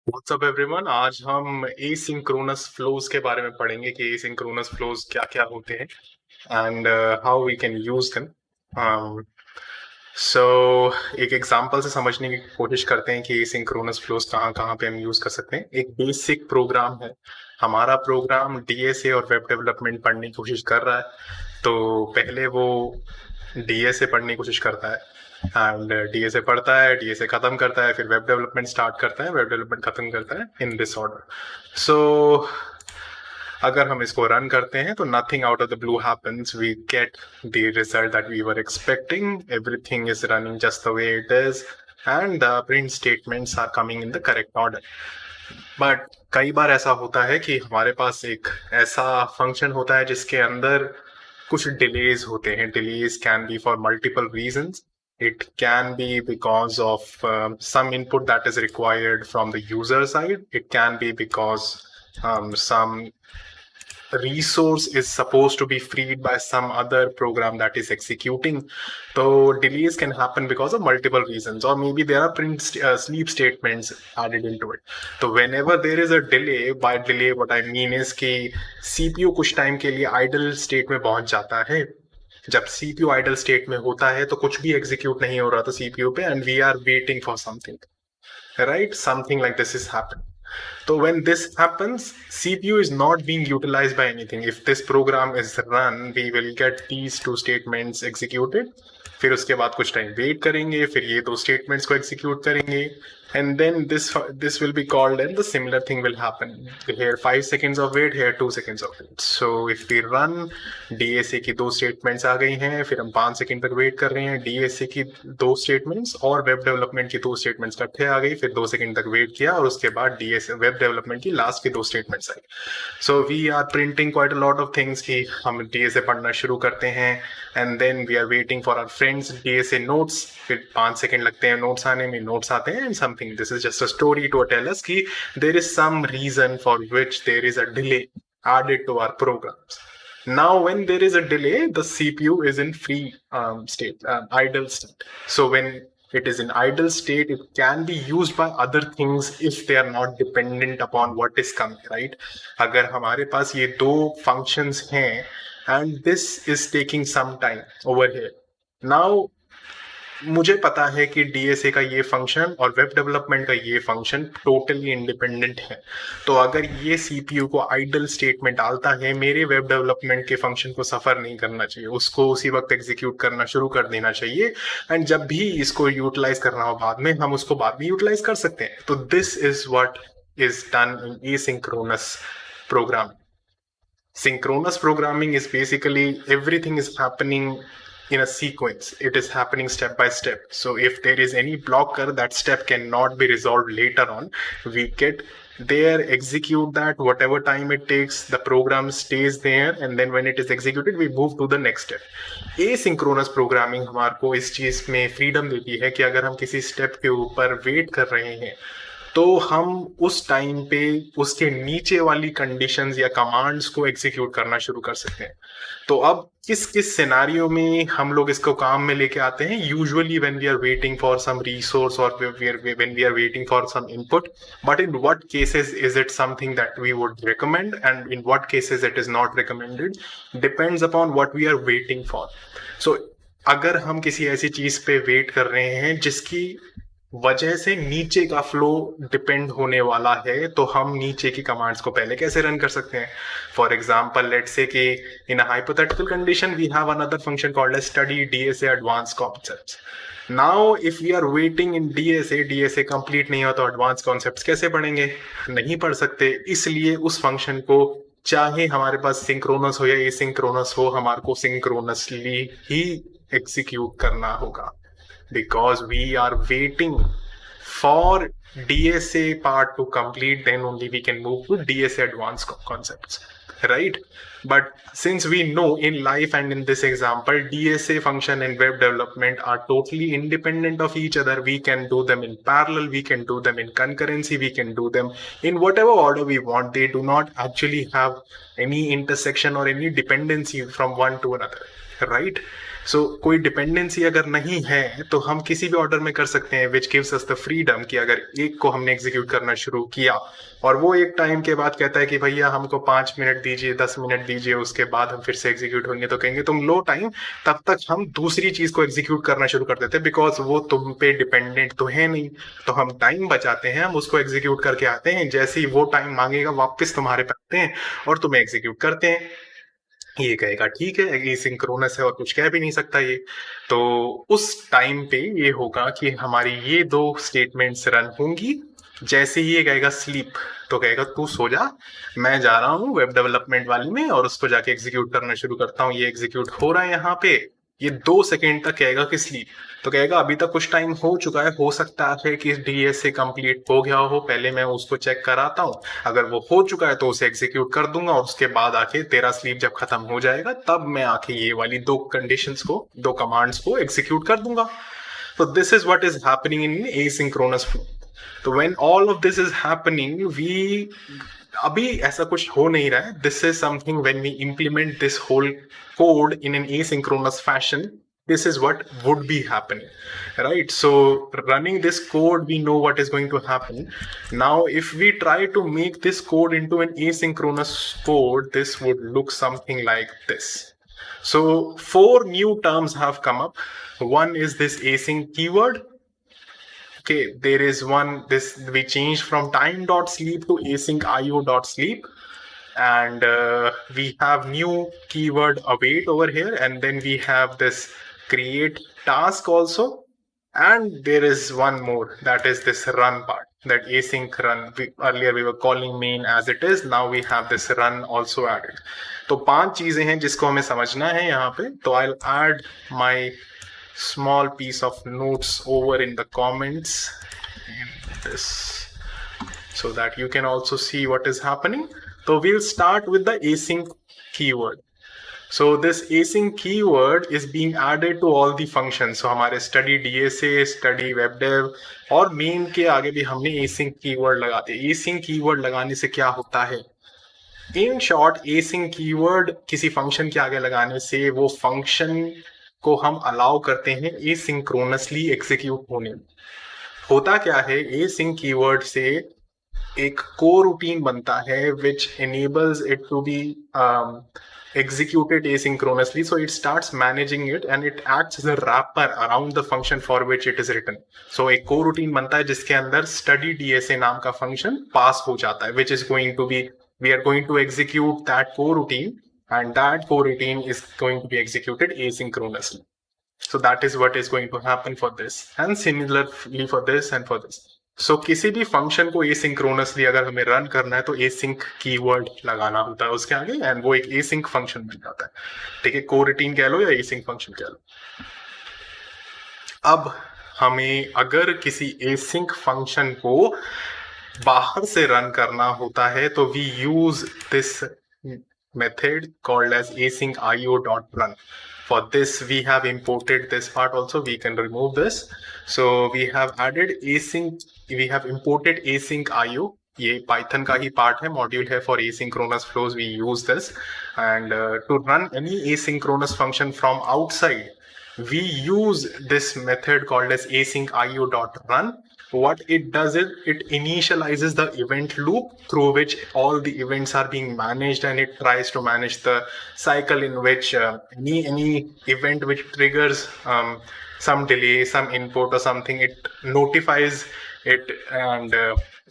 WhatsApp everyone. आज हम asynchronous flows के बारे में पढ़ेंगे कि एसिंक्रोनस फ्लोज क्या क्या होते हैं and how we can use them. So एक एग्जांपल से समझने की कोशिश करते हैं कि एसिंक्रोनस फ्लोज कहाँ कहाँ पे हम यूज कर सकते हैं। एक बेसिक प्रोग्राम है, हमारा प्रोग्राम डीएसए और वेब डेवलपमेंट पढ़ने की कोशिश कर रहा है, तो पहले वो डीएसए पढ़ने की कोशिश करता है एंड डीएसए पढ़ता है, डीएसए खत्म करता है, फिर वेब डेवलपमेंट स्टार्ट करता है, वेब डेवलपमेंट खत्म करता है इन दिस ऑर्डर। सो अगर हम इसको रन करते हैं तो nothing out of the blue happens, we get the result that we were expecting, everything is running just the way it is and the print statements are coming in the correct order. But कई बार ऐसा होता है कि हमारे पास एक ऐसा function होता है जिसके अंदर कुछ डिलेज होते हैं। Delays can be for multiple reasons. It can be because of some input that is required from the user side. It can be because some resource is supposed to be freed by some other program that is executing. So delays can happen because of multiple reasons, or maybe there are sleep statements added into it. So whenever there is a delay, by delay what I mean is कि CPU कुछ time के लिए idle state में पहुंच जाता है। जब CPU idle state में होता है तो कुछ भी execute नहीं हो रहा था CPU पे, and we are waiting for something, right? Something like this is happening. So when this happens, CPU is not being utilized by anything. If this program is run, we will get these two statements executed. फिर उसके बाद कुछ time wait करेंगे, फिर ये दो statements को execute करेंगे, and then this will be called, and the similar thing will happen here. 5 seconds of wait, here 2 seconds of wait. So if we run, DSA की दो स्टेटमेंट्स आ गई हैं, फिर हम 5 सेकंड तक वेट कर रहे हैं, DSA की दो स्टेटमेंट्स और वेब डेवलपमेंट की दो स्टेटमेंट्स इकट्ठे आ गई, फिर 2 सेकंड तक वेट किया और उसके बाद DSA वेब डेवलपमेंट की लास्ट की दो स्टेटमेंट्स आई। So we are printing quite a lot of things कि हम DSA पढ़ना शुरू करते हैं, and then we are waiting for our friends DSA notes, फिर 5 सेकंड लगते हैं नोट्स आने में, नोट्स आते हैं and something, this is just a story to tell us कि there is some reason for which there is a delay added to our programs. Now when there is a delay, the CPU is in free state, idle state. So when it is in idle state, it can be used by other things if they are not dependent upon what is coming, right? अगर हमारे पास ये दो functions हैं and this is taking some time over here. Now मुझे पता है कि DSA का ये फंक्शन और वेब डेवलपमेंट का ये फंक्शन टोटली इंडिपेंडेंट है, तो अगर ये सीपीयू को आइडल स्टेट में डालता है, मेरे वेब डेवलपमेंट के फंक्शन को सफर नहीं करना चाहिए, उसको उसी वक्त एग्जीक्यूट करना शुरू कर देना चाहिए, एंड जब भी इसको यूटिलाइज करना हो बाद में, हम उसको बाद में यूटिलाइज कर सकते हैं। तो this is what is done in asynchronous programming. Synchronous programming is basically everything is happening in a sequence. It is happening step by step. So if there is any blocker, that step cannot be resolved later on. We get there, execute that, whatever time it takes, the program stays there, and then when it is executed, we move to the next step. Asynchronous programming हमारे को इस चीज में freedom देती है कि अगर हम किसी स्टेप के ऊपर वेट कर रहे हैं तो हम उस टाइम पे उसके नीचे वाली कंडीशंस या कमांड्स को एग्जीक्यूट करना शुरू कर सकते हैं। तो अब किस किस सिनारियो में हम लोग इसको काम में लेके आते हैं? Usually when we are waiting for some resource और when we are waiting for some input, but in what cases is it something that we would recommend and in what cases it is not recommended, depends upon what we are waiting for. So अगर हम किसी ऐसी चीज पे wait कर रहे हैं जिसकी वजह से नीचे का फ्लो डिपेंड होने वाला है, तो हम नीचे की कमांड्स को पहले कैसे रन कर सकते हैं? फॉर एग्जाम्पल, लेट्स से कि in a hypothetical condition we have another function called as study DSA advance concepts. Now if we are waiting in DSA complete नहीं हो तो एडवांस कॉन्सेप्ट्स कैसे पढ़ेंगे? नहीं पढ़ सकते. इसलिए उस फंक्शन को चाहे हमारे पास सिंक्रोनस हो या एसिंक्रोनस हो, हमारे को सिंक्रोनसली ही एग्जीक्यूट करना होगा, because we are waiting for DSA part to complete, then only we can move to DSA advanced concepts, right? But since we know in life and in this example, DSA function and web development are totally independent of each other. We can do them in parallel, we can do them in concurrency, we can do them in whatever order we want. They do not actually have any intersection or any dependency from one to another, right? सो कोई dependency अगर नहीं है तो हम किसी भी order में कर सकते हैं, which gives us the freedom कि अगर एक को हमने एग्जीक्यूट करना शुरू किया और वो एक टाइम के बाद कहता है कि भैया हमको 5 मिनट दीजिए, 10 मिनट दीजिए, उसके बाद हम फिर से एग्जीक्यूट होंगे, तो कहेंगे तुम लो टाइम, तब तक हम दूसरी चीज को एग्जीक्यूट करना शुरू कर देते हैं, बिकॉज वो तुम पे डिपेंडेंट तो है नहीं। तो हम टाइम बचाते हैं, हम उसको एग्जीक्यूट करके आते हैं, जैसे ही वो टाइम मांगेगा वापस तुम्हारे पे आते हैं और तुम्हें एग्जीक्यूट करते हैं। ये कहेगा ठीक है, एसिंक्रोनस है और कुछ कह भी नहीं सकता ये। तो उस टाइम पे ये होगा कि हमारी ये दो स्टेटमेंट्स रन होंगी। जैसे ही ये कहेगा स्लीप, तो कहेगा तू सो जा, मैं जा रहा हूँ वेब डेवलपमेंट वाली में और उसको जाके एग्जीक्यूट करना शुरू करता हूँ। ये एग्जीक्यूट हो रहा है यहाँ पे, ये 2 सेकेंड तक कहेगा कि स्लीप, तो कहेगा अभी तक कुछ टाइम हो चुका है, हो सकता है कि डीएसए कंप्लीट हो गया हो, पहले मैं उसको चेक कराता हूँ, अगर वो हो चुका है तो उसे एग्जीक्यूट कर दूंगा और उसके बाद आके तेरा स्लीप जब खत्म हो जाएगा तब मैं आके ये वाली 2 कंडीशंस को, 2 कमांड्स को एग्जीक्यूट कर दूंगा। तो this is what is happening in asynchronous flow. तो when all of this is happening, we अभी ऐसा कुछ हो नहीं रहा है। This is something when we implement this whole code in an asynchronous fashion, this is what would be happening, right? So running this code, we know what is going to happen. Now if we try to make this code into an asynchronous code, this would look something like this. So 4 new terms have come up. One is this async keyword. Okay, there is one, this we changed from time.sleep to async io.sleep. And we have new keyword await over here, and then we have this create task also, and there is one more, that is this run part, that async run. Earlier we were calling main as it is, now we have this run also added. तो 5 चीजें हैं जिसको हमें समझना है यहाँ पे। तो I'll add my small piece of notes over in the comments in this, so that you can also see what is happening. So we'll start with the async keyword. So this async keyword is being added to all the functions. So हमारे study DSA, study web dev और main के आगे भी हमने async keyword लगाते हैं। async keyword लगाने से क्या होता है? In short, async keyword किसी function के आगे लगाने से वो function को हम allow करते हैं asynchronously execute होने में। होता क्या है, async keyword से एक core routine बनता है which enables it to be executed asynchronously. So it starts managing it and it acts as a wrapper around the function for which it is written. So एक core routine बनता है जिसके अंदर study DSA नाम का function pass हो जाता है, which is going to be, we are going to execute that core routine, and that core routine is going to be executed asynchronously. So that is what is going to happen for this, and similarly for this and for this. So किसी भी function को asynchronously अगर हमें run करना है तो async keyword लगाना होता है उसके आगे, एंड वो एक एसिंक फंक्शन बन जाता है। ठीक है, कोरूटीन कह लो या एसिंक फंक्शन कह लो। अब हमें अगर किसी एसिंक फंक्शन को बाहर से रन करना होता है तो we use this method called as async io.run. For this we have imported this part also, we can remove this. So we have added async, we have imported async io. ये Python का ही part है, module है for asynchronous flows, we use this. And to run any asynchronous function from outside, we use this method called as async io.run. What it does is it initializes the event loop through which all the events are being managed, and it tries to manage the cycle in which any event which triggers some delay, some input or something, it notifies it, and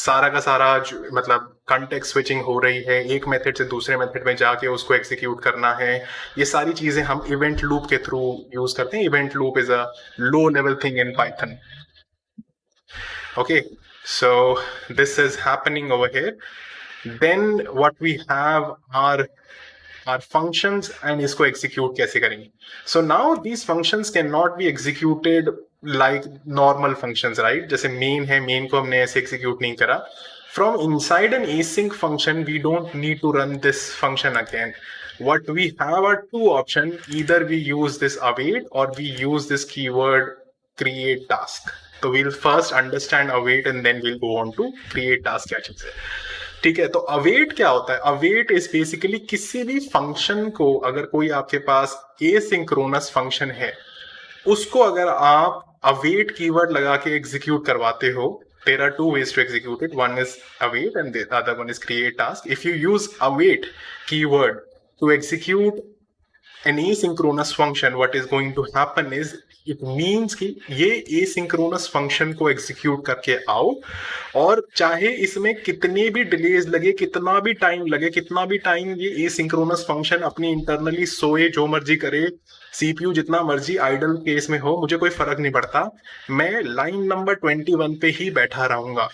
सारा का सारा मतलब context switching हो रही है, एक method से दूसरे मेथड में जाके उसको एग्जीक्यूट करना है, ये सारी चीजें हम इवेंट लूप के थ्रू यूज करते हैं। Event loop is a low level thing in Python. Okay, so this is happening over here. Then what we have are functions, and इसको execute कैसे करेंगे? So now these functions cannot be executed like normal functions, right? जैसे main है, main को हमने ऐसे execute नहीं करा. From inside an async function, we don't need to run this function again. What we have are 2 options. Either we use this await or we use this keyword create task. तो we'll first understand await and then we'll go on to create task क्या चीज है। ठीक है, तो await क्या होता है? अवेट इज बेसिकली किसी भी फंक्शन को, अगर कोई आपके पास एसिंक्रोनस फंक्शन है, उसको अगर आप await कीवर्ड लगा के एग्जीक्यूट करवाते हो, there are two ways to execute it. One is await and the other one is create task. If you use await keyword to execute an asynchronous function, what is going to happen is it means कि ये asynchronous function को execute करके आओ, और चाहे इसमें कितने भी डिलेज लगे, कितना भी टाइम लगे, कितना भी टाइम ये asynchronous function अपनी इंटरनली सोए, जो मर्जी करे, सीपीयू जितना मर्जी आइडल केस में हो, मुझे कोई फर्क नहीं पड़ता, मैं लाइन नंबर 21 पे ही बैठा रहूंगा।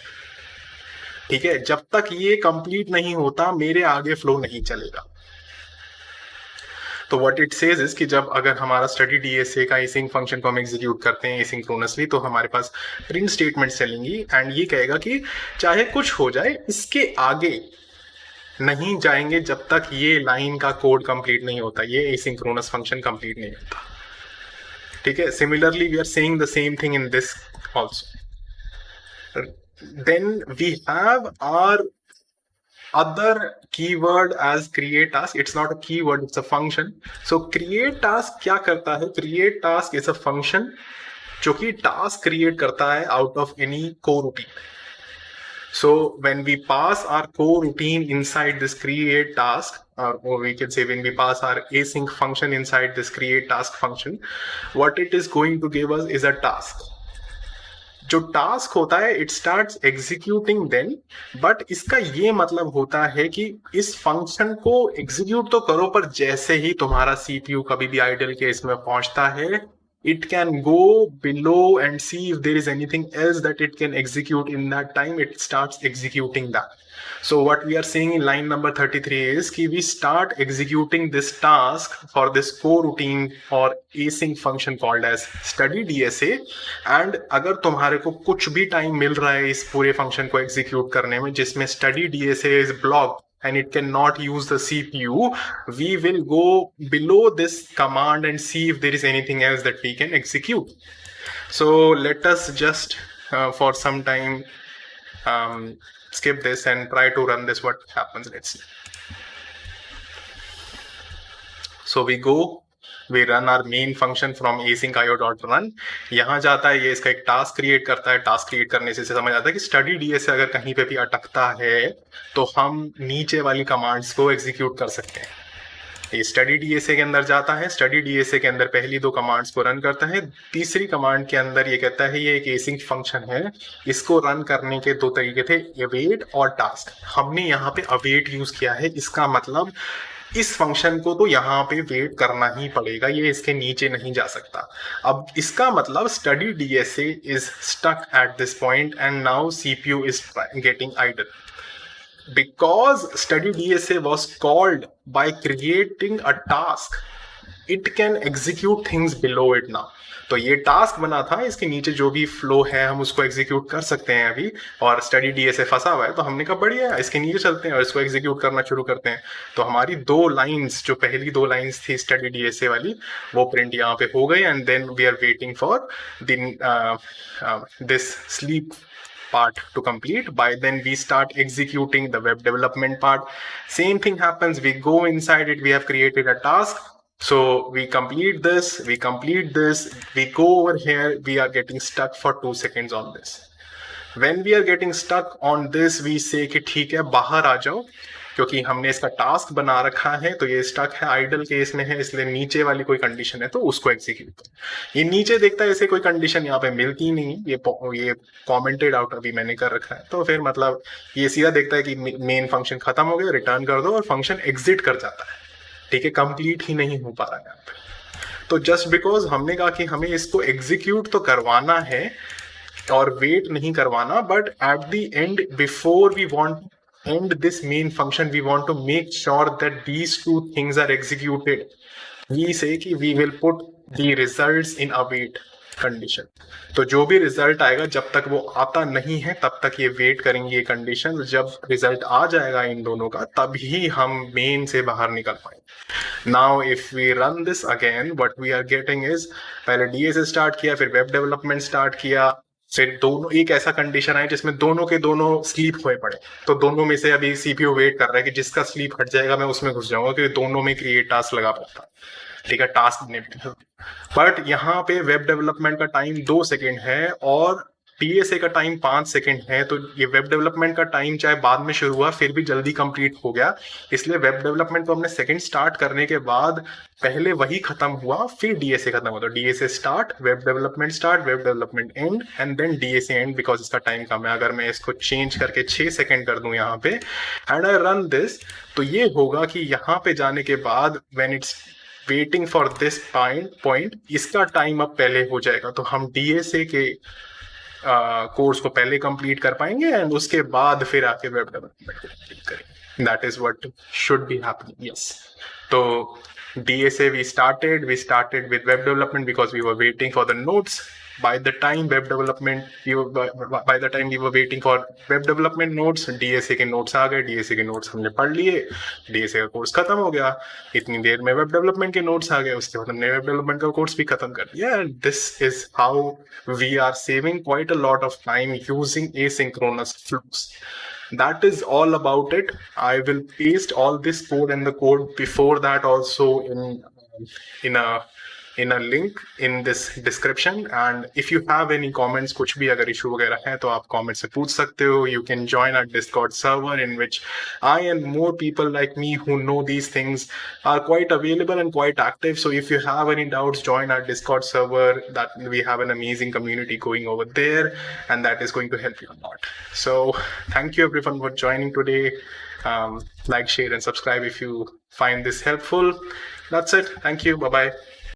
ठीक है, जब तक ये कंप्लीट नहीं होता मेरे आगे फ्लो नहीं चलेगा। तो व्हाट इट सेज इज कि जब अगर हमारा स्टडी डीएसए का एसिंक फंक्शन को हम एग्जीक्यूट करते हैं एसिंक्रोनसली, तो हमारे पास प्रिंट स्टेटमेंट चलेंगी एंड ये कहेगा कि चाहे कुछ हो जाए, इसके आगे नहीं जाएंगे जब तक ये लाइन का कोड कंप्लीट नहीं होता, ये एसिंक्रोनस फंक्शन कंप्लीट नहीं होता। ठीक है, similarly we are saying the same thing in this also. Then we have our other keyword as create task. It's not a keyword, it's a function. So create task क्या करता है? Create task is a function जो कि task create करता है out of any coroutine. So when we pass our coroutine inside this create task, or we can say when we pass our async function inside this create task function, what it is going to give us is a task. जो task होता है it starts executing then, but इसका ये मतलब होता है कि इस फंक्शन को एग्जीक्यूट तो करो, पर जैसे ही तुम्हारा सीपीयू कभी भी आइडल केस में पहुंचता है, it can go below and see if there is anything else that it can execute in that time, it starts executing that. So what we are saying in line number 33 is कि we start executing this task for this coroutine or async function called as study DSA, and अगर तुम्हारे को कुछ भी time मिल रहा है इस पूरे फंक्शन को एग्जीक्यूट करने में जिसमें study DSA is blocked and it cannot use the CPU, we will go below this command and see if there is anything else that we can execute. So let us just for some time skip this and try to run this. What happens? Let's see. So we run our main function from async io.run. यहाँ जाता है, ये इसका एक task create करता है। Task create करने से समझ आता है कि स्टडी डीएसए अगर कहीं पे भी अटकता है तो हम नीचे वाली कमांड्स को एग्जीक्यूट कर सकते हैं। ये स्टडी डीएसए के अंदर जाता है, स्टडी डीएसए के अंदर पहली दो कमांड्स को रन करता है, तीसरी कमांड के अंदर ये कहता है ये एक एसिंक फंक्शन है, इसको रन करने के दो तरीके थे, अवेट और टास्क। हमने यहाँ पे अवेट यूज किया है, इसका मतलब इस फंक्शन को तो यहाँ पे वेट करना ही पड़ेगा, ये इसके नीचे नहीं जा सकता। अब इसका मतलब study DSA is stuck at this point and now CPU is getting idle because study DSA was called by creating a task, it can execute things below it now. तो ये टास्क बना था, इसके नीचे जो भी फ्लो है हम उसको एग्जीक्यूट कर सकते हैं अभी, और स्टडी डीएसए फंसा हुआ है तो हमने कहा बढ़िया है, इसके नीचे चलते हैं और इसको एग्जीक्यूट करना शुरू करते हैं। तो हमारी दो लाइंस, जो पहली दो लाइंस थी स्टडी डीएसए वाली, वो प्रिंट यहाँ पे हो गई, and then we are waiting for this sleep part to complete. By then we start executing the web development part. Same thing happens, we go inside it, we have created a task, so we complete this, we go over here, we are getting stuck for 2 seconds on this. When we are getting stuck on this, we say कि ठीक है बाहर आ जाओ, क्योंकि हमने इसका task बना रखा है, तो ये स्टक है, आइडल केस में है, इसलिए नीचे वाली कोई कंडीशन है तो उसको एग्जीक्यूट। ये नीचे देखता है ऐसे कोई कंडीशन यहाँ पे मिलती नहीं, ये कमेंटेड आउट अभी मैंने कर रखा है, तो फिर मतलब ये सीधा देखता है कि मेन फंक्शन खत्म हो गया, रिटर्न कर दो, और फंक्शन एग्जिट कर जाता है। ठीक है, कंप्लीट ही नहीं हो पा रहा है यहाँ पे। तो जस्ट बिकॉज हमने कहा कि हमें इसको एग्जीक्यूट तो करवाना है और वेट नहीं करवाना, but at the end before we want end this main function, we want to make sure that these two things are executed. We say कि we will put the results in await condition. तो जो भी result आएगा, जब तक वो आता नहीं है तब तक ये वेट करेंगे ये कंडीशन, जब रिजल्ट आ जाएगा इन दोनों का तभी हम मेन से बाहर निकल पाएंगे। Now if we run this again, what we are getting is, पहले डीएसए स्टार्ट किया, फिर वेब डेवलपमेंट स्टार्ट किया, फिर दोनों एक ऐसा कंडीशन है जिसमें दोनों के दोनों स्लीप हुए पड़े, तो दोनों में से अभी सीपीयू वेट कर रहा है कि जिसका स्लीप हट जाएगा मैं उसमें घुस जाऊंगा, क्योंकि दोनों में क्रिएट टास्क लगा पड़ता, ठीक है, टास्क। बट यहाँ पे वेब डेवलपमेंट का टाइम 2 सेकेंड है और डीएसए का टाइम 5 सेकेंड है, तो ये वेब डेवलपमेंट का टाइम चाहे बाद में शुरू हुआ फिर भी जल्दी कंप्लीट हो गया। इसलिए वेब डेवलपमेंट को हमने सेकेंड स्टार्ट करने के बाद पहले वही खत्म हुआ, फिर डीएसए खत्म हुआ। तो DSA start, web development end, and then DSA end, because इसका टाइम कम है। अगर मैं इसको चेंज करके 6 सेकेंड कर दूं यहाँ पे एंड आई रन दिस, तो ये होगा कि यहाँ पे जाने के बाद when it's waiting for this point, इसका टाइम अब पहले हो जाएगा, तो हम डीएसए के कोर्स को पहले कंप्लीट कर पाएंगे एंड उसके बाद फिर आके वेब डेवलपमेंट को कंप्लीट करेंगे। That is what should be happening, yes. तो DSA we started with web development because we were waiting for the nodes. By the time we were waiting for web development nodes, DSA के nodes आ गए, DSA के nodes हमने पढ़ लिए, DSA का course खत्म हो गया, इतनी देर में वेब डेवलपमेंट के नोट्स आ गए, उसके बाद हमने वेब डेवलपमेंट का कोर्स भी खत्म कर दिया। And this is how we are saving quite a lot of time using asynchronous flows. That is all about it. I will paste all this code and the code before that also in a link in this description. And if you have any comments, कुछ भी अगर issue वगैरह है तो आप comment से पूछ सकते हो. You can join our Discord server in which I and more people like me who know these things are quite available and quite active. So if you have any doubts, join our Discord server. That we have an amazing community going over there, and that is going to help you a lot. So thank you everyone for joining today. Like, share, and subscribe if you find this helpful. That's it. Thank you. Bye bye.